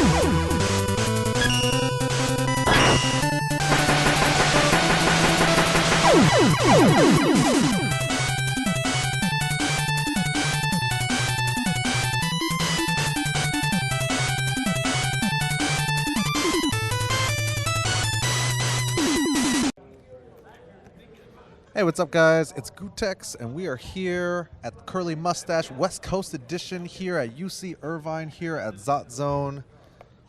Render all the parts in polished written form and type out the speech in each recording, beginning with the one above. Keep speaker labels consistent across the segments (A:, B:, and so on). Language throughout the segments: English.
A: Hey, what's up, guys? It's Gootecks, and we are here at the Curleh Mustache West Coast Edition here at UC Irvine here at Zot Zone.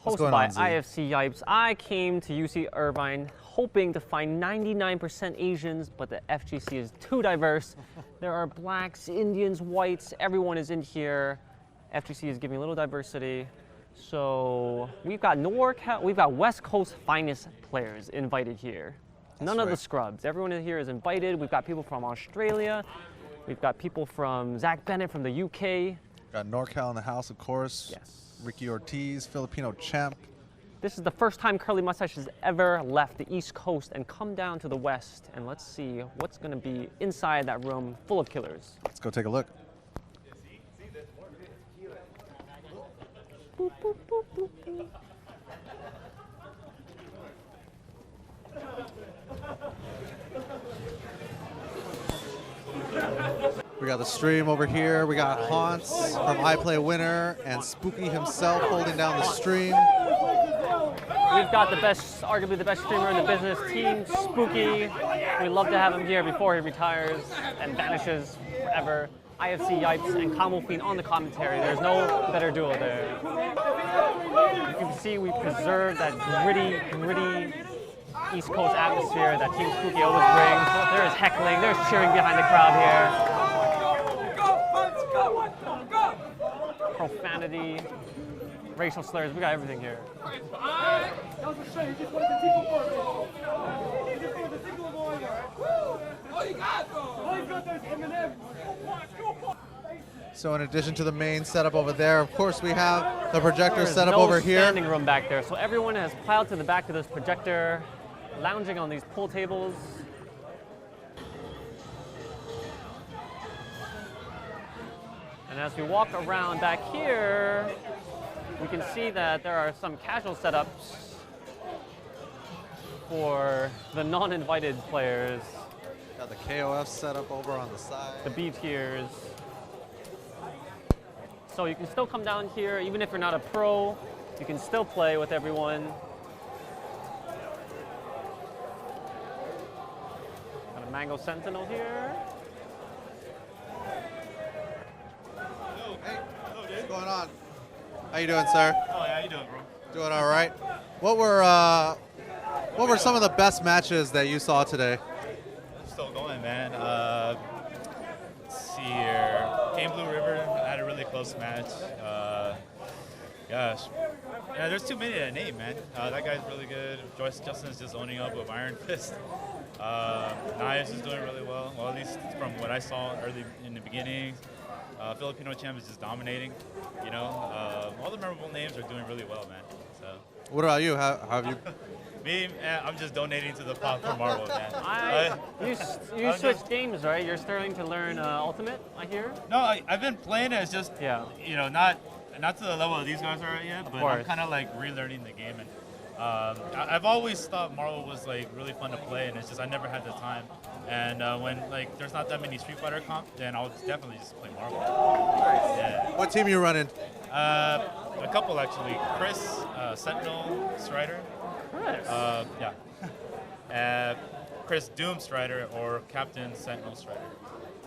A: What's
B: Hosted
A: going
B: by
A: on, Z?
B: IFC Yipes. I came to UC Irvine hoping to find 99% Asians, but the FGC is too diverse. There are blacks, Indians, whites, everyone is in here. FGC is giving a little diversity. So we've got we've got West Coast finest players invited here. None of the scrubs. Everyone in here is invited. We've got people from Australia. We've got people from Zach Bennett from the UK.
A: Got NorCal in the house, of course.
B: Yes.
A: Ricky Ortiz, Filipino champ.
B: This is the first time Curleh Mustache has ever left the East Coast and come down to the West. And let's see what's going to be inside that room full of killers.
A: Let's go take a look.
B: Boop, boop, boop, boop, boop.
A: We got the stream over here. We got Haunts from I Play Winner and Spooky himself holding down the stream.
B: We've got the best, arguably the best streamer in the business, Team Spooky. We love to have him here before he retires and vanishes forever. IFC Yipes and Camel Fiend on the commentary. There's no better duo there. You can see we preserve that gritty East Coast atmosphere that Team Spooky always brings. There is heckling, there's cheering behind the crowd here. Profanity, racial slurs, we got everything here.
A: So in addition to the main setup over there, of course, we have the projector set up
B: no
A: over here.
B: standing room back there, so everyone has piled to the back of this projector, lounging on these pool tables. And as we walk around back here, we can see that there are some casual setups for the non-invited players.
A: Got the KOF setup over on the side.
B: The B tiers. So you can still come down here, even if you're not a pro, you can still play with everyone. Got a Mango Sentinel here.
A: Hey, what's going on? How you doing, sir?
C: Oh, yeah, how you doing, bro?
A: Doing all right. What were some of the best matches that you saw today?
C: Still going, man. Let's see here. Team Blue River had a really close match. Gosh. Yeah, there's too many to name, man. That guy's really good. Justin's just owning up with Iron Fist. Nias is doing really well. Well, at least from what I saw early in the beginning. Filipino champ is just dominating. You know, all the memorable names are doing really well, man. So.
A: What about you? How have you?
C: Me, I'm just donating to the pot for Marvel, man.
B: You switched games, right? You're starting to learn Ultimate, I hear?
C: No, I've been playing it. It's just, you know, not to the level that these guys are at yet, but I'm kind of like relearning the game. And I've always thought Marvel was like really fun to play, and it's just I never had the time. And when like there's not that many Street Fighter comp, then I'll definitely just play Marvel. Yeah.
A: What team you running?
C: A couple actually. Chris, Sentinel, Strider.
B: Chris.
C: Chris Doom Strider or Captain Sentinel Strider.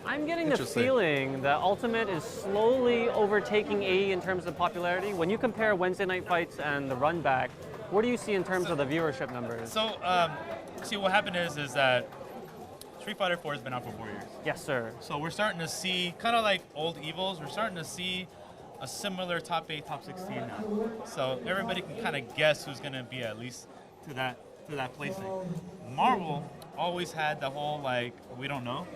B: I'm getting the feeling that Ultimate is slowly overtaking AE in terms of popularity. When you compare Wednesday night fights and the run back, what do you see in terms of the viewership numbers?
C: So, see, what happened is that Street Fighter 4 has been out for 4 years.
B: Yes, sir.
C: So we're starting to see, kind of like old Evils, we're starting to see a similar top 8, top 16 now. So everybody can kind of guess who's going to be at least to that placing. Marvel always had the whole like, we don't know,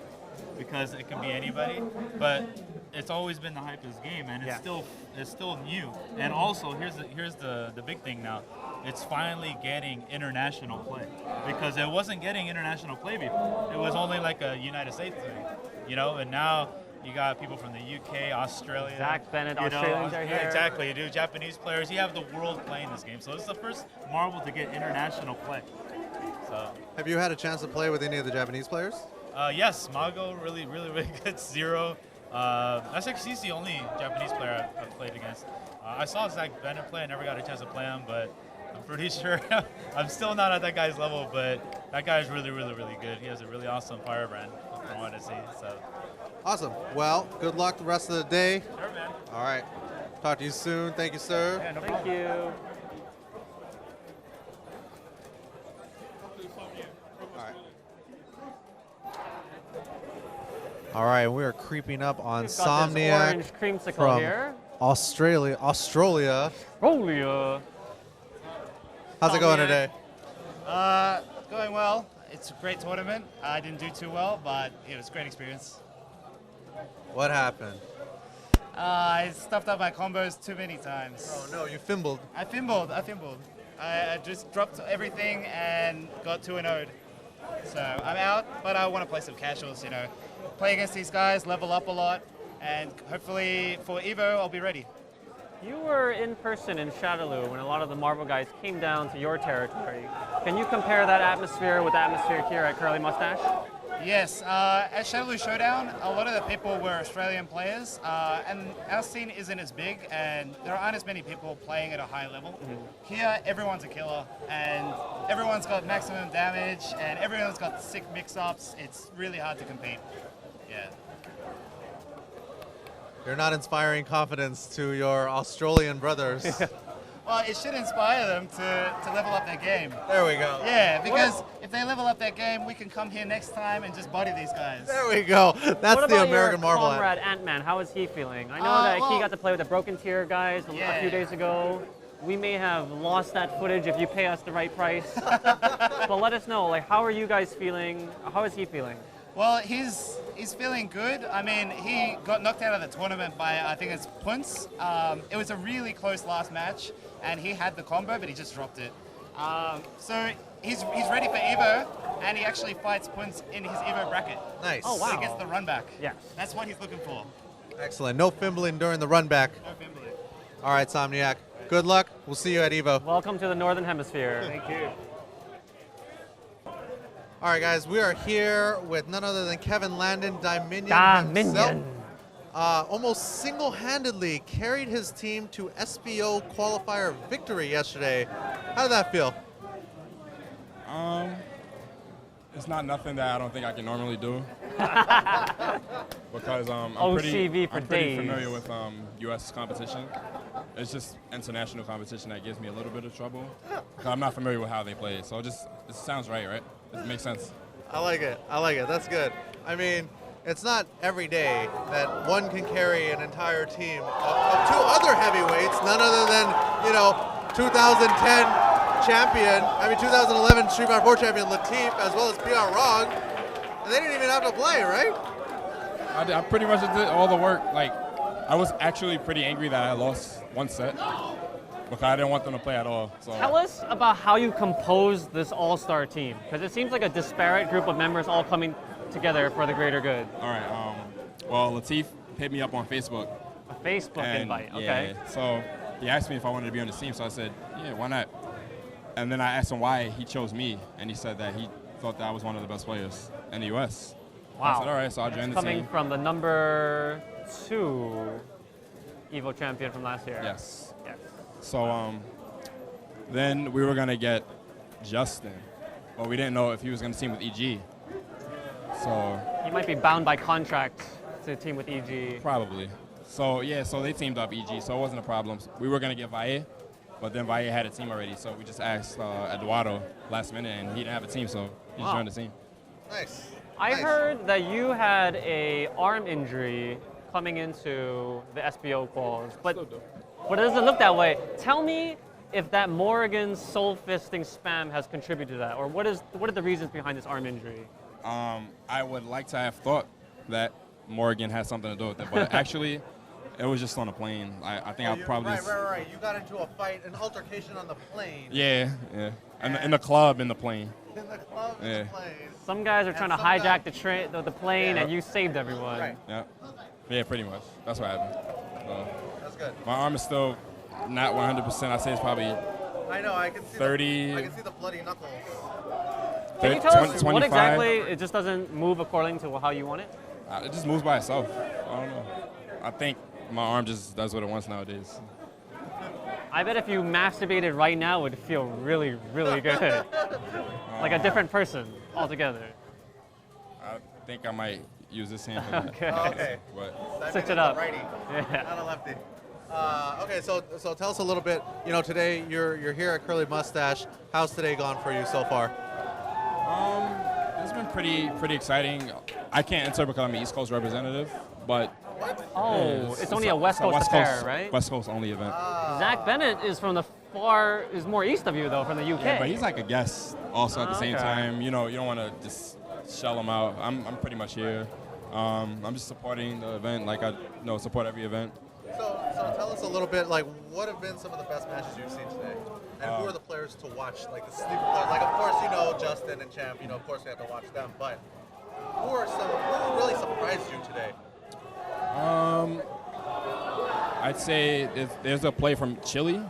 C: because it can be anybody, but it's always been the hypest game, and it's still new. And also, here's the big thing now. It's finally getting international play, because it wasn't getting international play before. It was only like a United States thing, you know. And now You got people from the UK, Australia.
B: Zach Bennett,
C: you know,
B: Australians are here.
C: Exactly, you do. Japanese players. You have the world playing this game. So this is the first Marvel to get international play. So.
A: Have you had a chance to play with any of the Japanese players?
C: Yes, Mago, really good. Zero. That's actually he's the only Japanese player I've played against. I saw Zach Bennett play. I never got a chance to play him, but I'm pretty sure I'm still not at that guy's level. But that guy is really good. He has a really awesome firebrand from what I see. So.
A: Awesome. Well, good luck the rest of the day.
C: Sure, man.
A: All right. Talk to you soon. Thank you, sir.
C: Yeah, no
B: Thank
C: problem.
B: you.
A: All right, we are creeping up on
B: We've got this
A: Somniac
B: orange creamsicle
A: from
B: here.
A: Australia.
B: Rolia.
A: How's it going today?
D: Going well. It's a great tournament. I didn't do too well, but it was a great experience.
A: What happened?
D: I stuffed up my combos too many times.
A: Oh no, you fimbled.
D: I fimbled. I just dropped everything and got 2-0'd. So I'm out, but I want to play some casuals, you know. Play against these guys, level up a lot, and hopefully for EVO, I'll be ready.
B: You were in person in Shadaloo when a lot of the Marvel guys came down to your territory. Can you compare that atmosphere with the atmosphere here at Curly Mustache?
D: Yes, at Shadaloo Showdown, a lot of the people were Australian players, and our scene isn't as big, and there aren't as many people playing at a high level. Here, everyone's a killer, and everyone's got maximum damage, and everyone's got sick mix-ups. It's really hard to compete. Yeah.
A: You're not inspiring confidence to your Australian brothers.
D: Well, it should inspire them to level up their game.
A: There we go.
D: Yeah, because if they level up their game, we can come here next time and just body these guys.
A: There we go. That's
B: what
A: the
B: about
A: American
B: your
A: Marvel.
B: comrade Ant-Man? How is he feeling? I know that he got to play with the Broken Tier guys a few days ago. We may have lost that footage if you pay us the right price. But let us know, like, how are you guys feeling? How is he feeling?
D: Well, he's feeling good. I mean, he got knocked out of the tournament by, I think it's Punts. It was a really close last match, and he had the combo, but he just dropped it. So he's ready for EVO, and he actually fights Punts in his EVO bracket.
A: Nice.
B: Oh, wow.
D: So he gets the run back.
B: Yes.
D: That's what he's looking for.
A: Excellent. No fimbling during the run back.
D: No fimbling.
A: All right, Somniac. Good luck. We'll see you at EVO.
B: Welcome to the Northern Hemisphere.
D: Thank you.
A: All right, guys. We are here with none other than Kevin Landon, Dominion himself. Almost single-handedly carried his team to SBO qualifier victory yesterday. How did that feel?
E: It's not nothing that I don't think I can normally do. Because I'm
B: OCV for
E: pretty
B: days.
E: familiar with U.S. competition. It's just international competition that gives me a little bit of trouble. 'Cause I'm not familiar with how they play it. So it sounds right? It makes sense.
A: I like it. That's good. I mean, it's not every day that one can carry an entire team of two other heavyweights, none other than, 2010 champion, 2011 Street Fighter 4 champion Latif, as well as PR Rog. And they didn't even have to play, right?
E: I pretty much did all the work. Like, I was actually pretty angry that I lost one set because I didn't want them to play at all. So.
B: Tell us about how you composed this all-star team, because it seems like a disparate group of members all coming together for the greater good.
E: All right. Well, Latif hit me up on Facebook.
B: A Facebook invite, okay.
E: Yeah, so he asked me if I wanted to be on the team, so I said, yeah, why not? And then I asked him why he chose me, and he said that he thought that I was one of the best players in the U.S.
B: Wow.
E: I said, all right, so I'll join the
B: Coming
E: team.
B: from the number 2 EVO champion from last year.
E: Yes.
B: Yes.
E: So then we were going to get Justin, but we didn't know if he was going to team with EG. So
B: You might be bound by contract to team with EG.
E: probably. So, yeah, so they teamed up EG, so it wasn't a problem. We were going to get Valle, but then Valle had a team already, so we just asked Eduardo last minute, and he didn't have a team, so he just joined the team.
A: Nice.
B: I heard that you had a arm injury coming into the SBO quals, but it doesn't look that way. Tell me if that Morrigan soul fisting spam has contributed to that, or what are the reasons behind this arm injury?
E: I would like to have thought that Morrigan had something to do with it, but actually, it was just on a plane. I think I probably...
A: Right. You got into a fight, an altercation on the plane.
E: Yeah. In the club, in the plane.
A: In the club, in
E: Yeah.
A: the plane.
B: Some guys are trying to hijack the plane, and you saved everyone.
A: Right.
E: Yeah. Yeah, pretty much. That's what happened. So,
A: That's good.
E: my arm is still not 100%. I'd say it's probably
A: I know. I can see
E: 30.
A: I can see the bloody knuckles.
B: Can you tell us
E: 25.
B: what exactly it just doesn't move according to how you want it?
E: It just moves by itself. I don't know. I think my arm just does what it wants nowadays.
B: I bet if you masturbated right now, it would feel really, really good. Like a different person altogether.
E: I think I might use this hand for that.
B: Okay.
A: Okay.
E: But
A: That
B: Switch
A: means
B: it
A: it's a
B: up.
A: Righty,
B: Yeah.
A: not a lefty. Okay, so tell us a little bit. You know, today you're here at Curly Mustache. How's today gone for you so far?
E: it's been pretty exciting. I can't enter because I'm an East Coast representative, but
B: Oh, it's only a West
E: it's
B: Coast affair, right?
E: West Coast only event.
B: Zach Bennett is from is more east of you though, from the UK.
E: Yeah, but he's like a guest also at the same
B: Okay.
E: time. You know, you don't want to just shell him out. I'm pretty much here. I'm just supporting the event like I support every event.
A: So tell us a little bit, like, what have been some of the best matches you've seen today? And who are the players to watch, like the sleeper players? Like, of course, you know Justin and Champ, you know, of course we have to watch them, but who really surprised you today?
E: I'd say there's a play from Chile.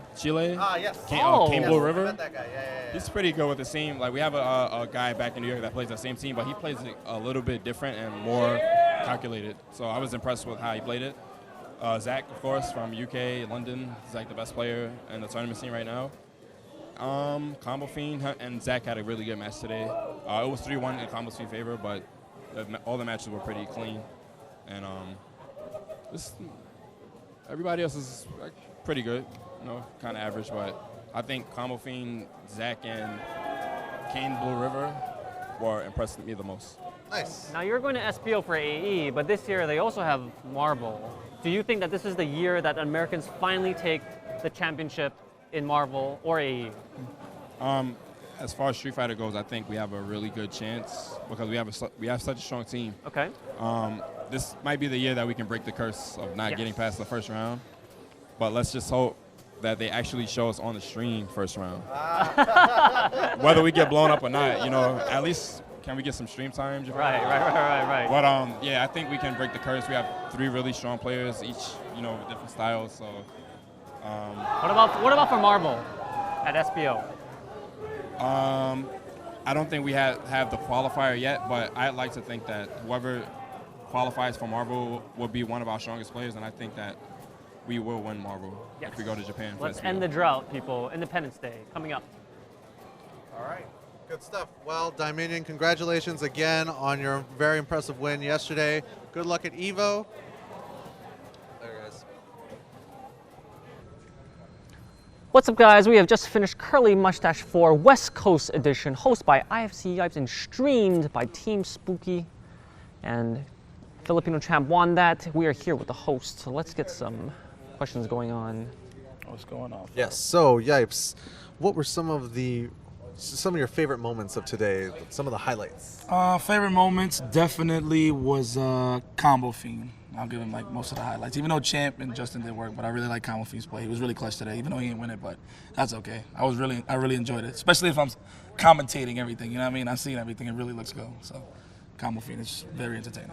A: Ah, yes.
E: Cane
A: Yes,
E: Blue
A: I
E: River.
A: met that guy, yeah.
E: He's pretty good with the team. Like we have a guy back in New York that plays the same team, but he plays it a little bit different and more calculated. So I was impressed with how he played it. Zach, of course, from UK, London. He's like the best player in the tournament scene right now. Combo Fiend and Zach had a really good match today. It was 3-1 in Combo Fiend's favor, but all the matches were pretty clean. And everybody else is like, pretty good, kind of average. But I think Combo Fiend, Zach, and Cane Blue River were impressing me the most.
A: Nice.
B: Now you're going to SBO for AE, but this year they also have Marvel. Do you think that this is the year that Americans finally take the championship in Marvel or AE?
E: As far as Street Fighter goes, I think we have a really good chance because we have such a strong team.
B: Okay.
E: This might be the year that we can break the curse of not
B: Yes.
E: getting past the first round. But let's just hope that they actually show us on the stream first round. Whether we get blown up or not, at least can we get some stream time?
B: Right.
E: But yeah, I think we can break the curse. We have 3 really strong players, each with different styles. So
B: What about for Marvel at SBO?
E: I don't think we have the qualifier yet, but I'd like to think that whoever qualifies for Marvel will be one of our strongest players, and I think that we will win Marvel if we go to Japan. for
B: Let's
E: SBO.
B: end the drought, people. Independence Day coming up.
A: All right. Good stuff. Well, Dominion, congratulations again on your very impressive win yesterday. Good luck at EVO. There it is.
B: What's up, guys? We have just finished Curly Mustache 4 West Coast Edition, hosted by IFC Yipes and streamed by Team Spooky. And Filipino champ won that. We are here with the host, so let's get some questions going on.
F: What's going on?
A: Yes. So, Yipes, what were some of your favorite moments of today? Some of the highlights.
F: Favorite moments definitely was Combo Fiend. I'll give him like most of the highlights. Even though Champ and Justin did work, but I really like Combo Fiend's play. He was really clutch today, even though he didn't win it, but that's okay. I really enjoyed it, especially if I'm commentating everything. You know what I mean? I've seen everything. It really looks good. So Combo Fiend is very entertaining.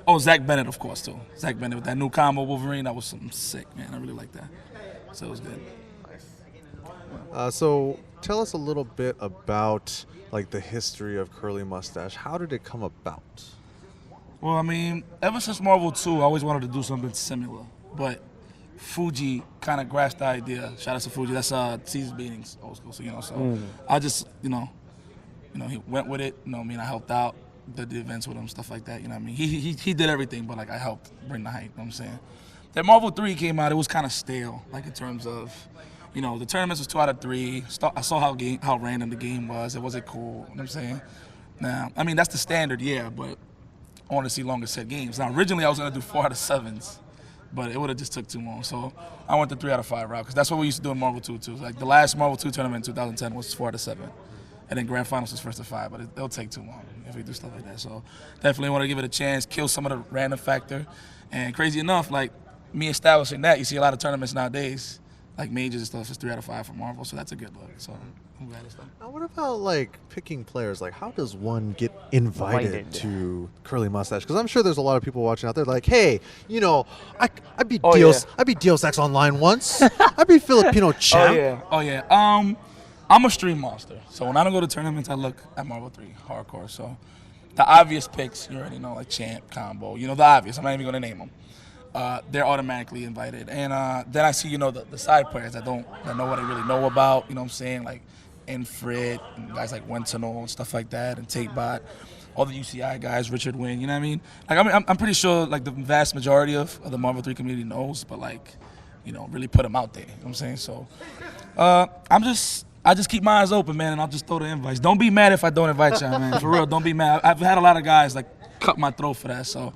F: Oh, Zach Bennett, of course, too. Zach Bennett with that new combo Wolverine, that was something sick, man. I really like that. So it was good.
A: So, tell us a little bit about like the history of Curly Mustache. How did it come about?
F: Well, I mean, ever since Marvel 2, I always wanted to do something similar. But Fuji kind of grasped the idea. Shout out to Fuji. That's Caesar's Beatings, old school. So, I just, he went with it. I helped out, did the events with him, stuff like that. You know what I mean? He did everything, but like I helped bring the hype. You know what I'm saying? That Marvel 3 came out, it was kind of stale, like in terms of, the tournaments was 2 out of 3. I saw how random the game was. It wasn't cool. You know what I'm saying? Now, I mean, that's the standard, yeah, but I want to see longer set games. Now, originally I was going to do 4 out of 7s, but it would have just took too long. So I went the 3 out of 5 route because that's what we used to do in Marvel 2 too. Like the last Marvel 2 tournament in 2010 was 4 out of 7. And then Grand Finals was 1st to 5, but it'll take too long if we do stuff like that. So definitely want to give it a chance, kill some of the random factor. And crazy enough, like me establishing that, you see a lot of tournaments nowadays, like majors and stuff, is 3 out of 5 for Marvel, so that's a good look. So I'm glad it's done.
A: Now, what about like picking players? Like, how does one get invited
B: Invited.
A: to Curly Mustache? Because I'm sure there's a lot of people watching out there like, hey, you know, I beat
F: Oh,
A: Dios,
F: yeah.
A: I beat Dios Ex Online once. I beat Filipino champ.
F: Oh yeah. I'm a stream monster, so when I don't go to tournaments, I look at Marvel 3 hardcore. So the obvious picks, you already know, like champ, combo, you know, the obvious. I'm not even gonna name them. They're automatically invited, and then I see, you know, the side players that know what I really know about. You know what I'm saying, like infiltrate, and guys like Wentanol and stuff like that, and Takebot, all the UCI guys, Richard Wing. You know what I mean? Like I'm pretty sure like the vast majority of the Marvel 3 community knows, but like, you know, really put them out there. You know what I'm saying? So I just keep my eyes open, man, and I'll just throw the invites. Don't be mad if I don't invite y'all, man. For real, don't be mad. I've had a lot of guys like cut my throat for that, so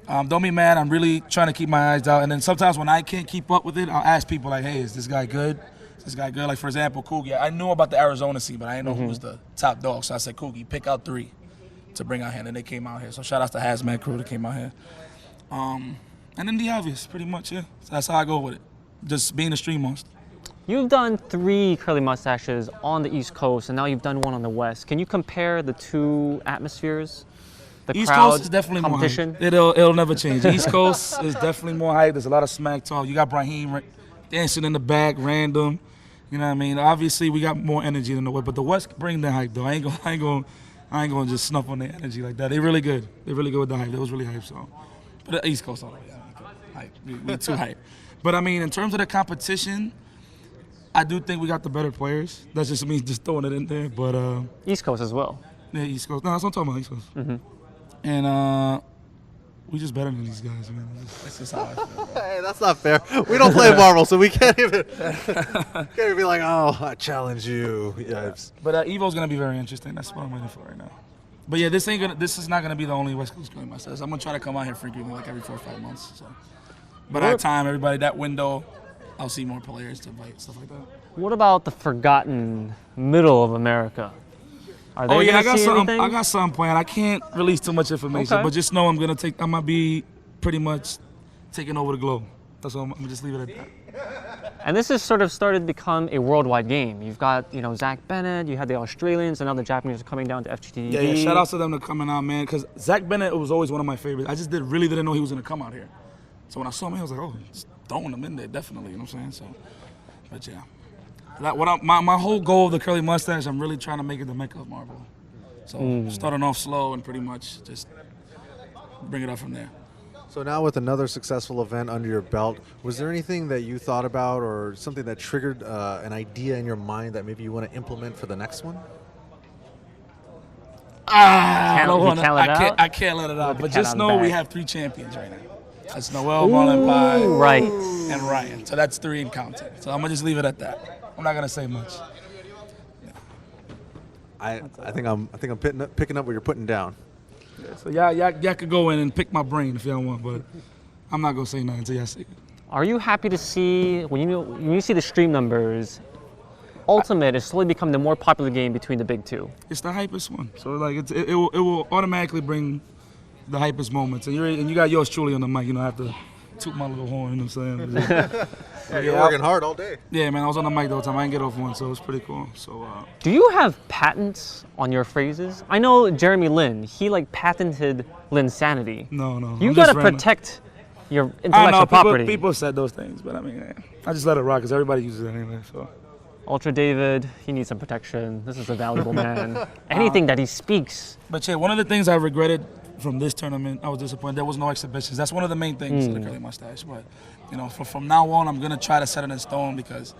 F: don't be mad. I'm really trying to keep my eyes out. And then sometimes when I can't keep up with it, I'll ask people like, hey, is this guy good? Is this guy good? Like, for example, Coogie. I knew about the Arizona scene, but I didn't know who was the top dog. So I said, Coogie, pick out 3 to bring out here, and they came out here. So shout out to Hazmat crew that came out here. And then the obvious, pretty much, yeah. So that's how I go with it. Just being a stream monster.
B: You've done 3 Curly Mustaches on the East Coast, and now you've done one on the West. Can you compare the 2 atmospheres? The
F: East
B: crowd,
F: Coast is definitely
B: competition?
F: more hype. It'll never change. The East Coast is definitely more hype. There's a lot of smack talk. You got Brahim dancing in the back, random. You know what I mean? Obviously, we got more energy than the West, but the West bring the hype though. I ain't gonna just snuff on their energy like that. They're really good. They're really good with the hype. It was really hype. So, but the East Coast, all right, hype. We too hype. But I mean, in terms of the competition, I do think we got the better players. That's just me just throwing it in there. But
B: East Coast as well.
F: yeah, East Coast. No, that's what I'm talking about. East Coast. And we just better than these guys, man. That's just how I feel.
A: Hey, that's not fair. We don't play Marvel, so we can't even be like, oh, I challenge you. Yipes.
F: But Evo's gonna be very interesting. That's what I'm waiting for right now. But yeah, this is not gonna be the only West Coast Curly Mustache. I'm gonna try to come out here frequently, like every 4 or 5 months. So, but at time, everybody, that window, I'll see more players to invite, stuff like that.
B: What about the forgotten middle of America? Are they
F: Oh yeah,
B: gonna see anything?
F: I got something planned. I can't release too much information,
B: Okay.
F: but just know I'm gonna be pretty much taking over the globe. That's all. I'm gonna just leave it at that.
B: And this has sort of started to become a worldwide game. You've got, you know, Zach Bennett, you had the Australians, and now the Japanese are coming down to FGTV.
F: Yeah, shout out to them for coming out, man. Because Zach Bennett was always one of my favorites. I just really didn't know he was gonna come out here. So when I saw him, I was like, oh, just throwing him in there, definitely. You know what I'm saying? So, but yeah. My whole goal of the Curly Mustache, I'm really trying to make it the Mecca of Marvel. So starting off slow and pretty much just bring it up from there.
A: So now with another successful event under your belt, was there anything that you thought about or something that triggered an idea in your mind that maybe you want to implement for the next one?
F: I can't let it out.
B: the
F: But
B: cat
F: just
B: out of the
F: know we
B: bag.
F: have 3 champions right now. That's Noel, Marlon Pie,
B: Right.
F: and Ryan. So that's 3 in counting. So I'm gonna just leave it at that. I'm not gonna say much.
A: I think I'm picking up what you're putting down.
F: So y'all could go in and pick my brain if y'all want, but I'm not gonna say nothing until y'all see it.
B: Are you happy to see, when you see the stream numbers, Ultimate is slowly becoming the more popular game between the big 2?
F: It's the hypest one. So like it will automatically bring the hypest moments. And you got yours truly on the mic. You know, I have to toot my little horn. You know what I'm saying?
A: Yeah, you're working hard all day.
F: Yeah, man. I was on the mic the whole time. I didn't get off one, so it was pretty cool. So.
B: Do you have patents on your phrases? I know Jeremy Lin, he like patented Linsanity.
F: No.
B: You
F: I'm
B: gotta
F: just random.
B: protect your
F: I
B: intellectual
F: know
B: property.
F: people said those things, but I mean, I just let it rock because everybody uses it anyway. So.
B: Ultra David, he needs some protection. This is a valuable man. Anything that he speaks.
F: But yeah, one of the things I regretted from this tournament, I was disappointed. There was no exhibitions. That's one of the main things of the Curly Mustache. But you know, from now on, I'm gonna try to set it in stone because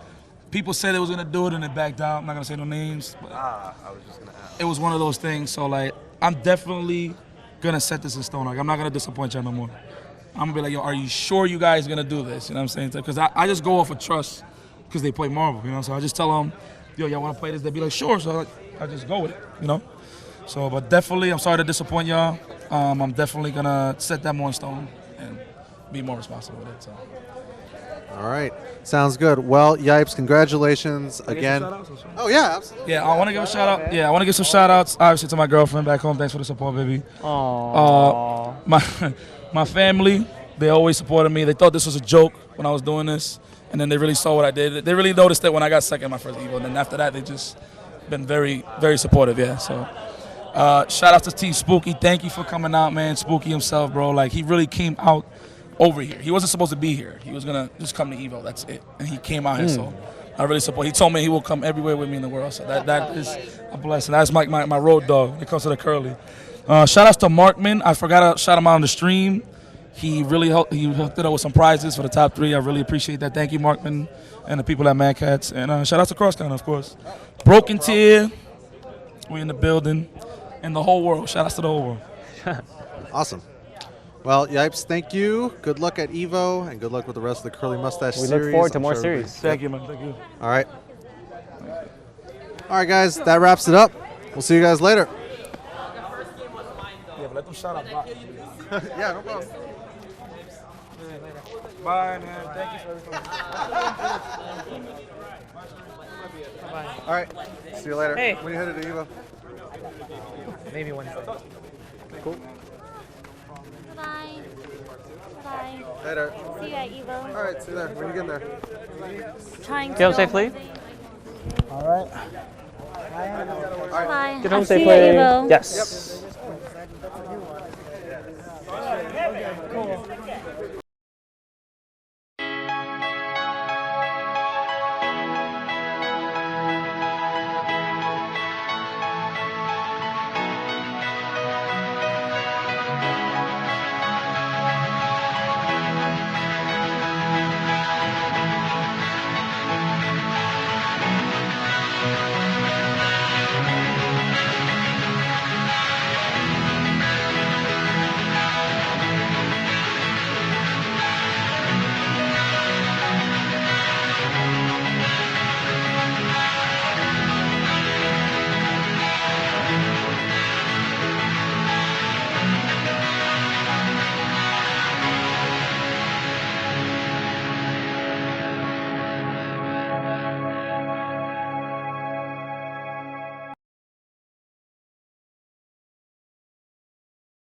F: people said they was gonna do it and it backed out. I'm not gonna say no names. But
A: I was just gonna ask.
F: it was one of those things. So like, I'm definitely gonna set this in stone. Like, I'm not gonna disappoint y'all no more. I'm gonna be like, yo, are you sure you guys gonna do this? You know what I'm saying? Because I just go off of trust because they play Marvel. You know, so I just tell them, yo, y'all wanna play this? They'd be like, sure. So I just go with it. You know. So, but definitely, I'm sorry to disappoint y'all. I'm definitely gonna set that more in stone and be more responsible with it. So.
A: All right. Sounds good. Well, Yipes, congratulations again. Oh, yeah, absolutely.
F: Yeah, I want to give a shout out. Yeah, I want to give some shout outs, obviously, to my girlfriend back home. Thanks for the support, baby.
B: Aww.
F: My family, they always supported me. They thought this was a joke when I was doing this, and then they really saw what I did. They really noticed it when I got second my first Evo, and then after that, they just been very, very supportive, yeah. So shout out to Team Spooky. Thank you for coming out, man. Spooky himself, bro. Like, he really came out over here. He wasn't supposed to be here. He was going to just come to Evo. That's it. And he came out here, so I really support. He told me he will come everywhere with me in the world, so that is a blessing. That's my road dog when it comes to the Curleh. Shout outs to Markman. I forgot to shout him out on the stream. He really hooked it up with some prizes for the top 3. I really appreciate that. Thank you, Markman, and the people at Mad Cats. And shout out to Crosstown, of course. Broken Tier, we in the building, and the whole world. Shout outs to the whole world.
A: Awesome. Well, Yipes, thank you. Good luck at Evo, and good luck with the rest of the Curly Mustache
B: We
A: series.
B: look forward to
A: I'm
B: more
A: sure
B: series.
F: Thank you, man. Thank you.
A: All right. All right, guys, that wraps it up. We'll see you guys later.
F: Yeah, but let them shout out.
A: Yeah, no problem.
F: Bye, man. Thank you for everything.
A: All right. See you later.
B: Hey.
A: When you headed to Evo?
B: Maybe Wednesday.
A: Cool.
G: Bye. Bye.
A: Later.
G: See you at Evo.
A: All right, see you there. When you get there.
G: Trying to
B: Get home
G: go
B: safely.
A: All right.
G: Bye.
B: Get home
G: I'll see you
B: safely.
G: at Evo.
B: Yes.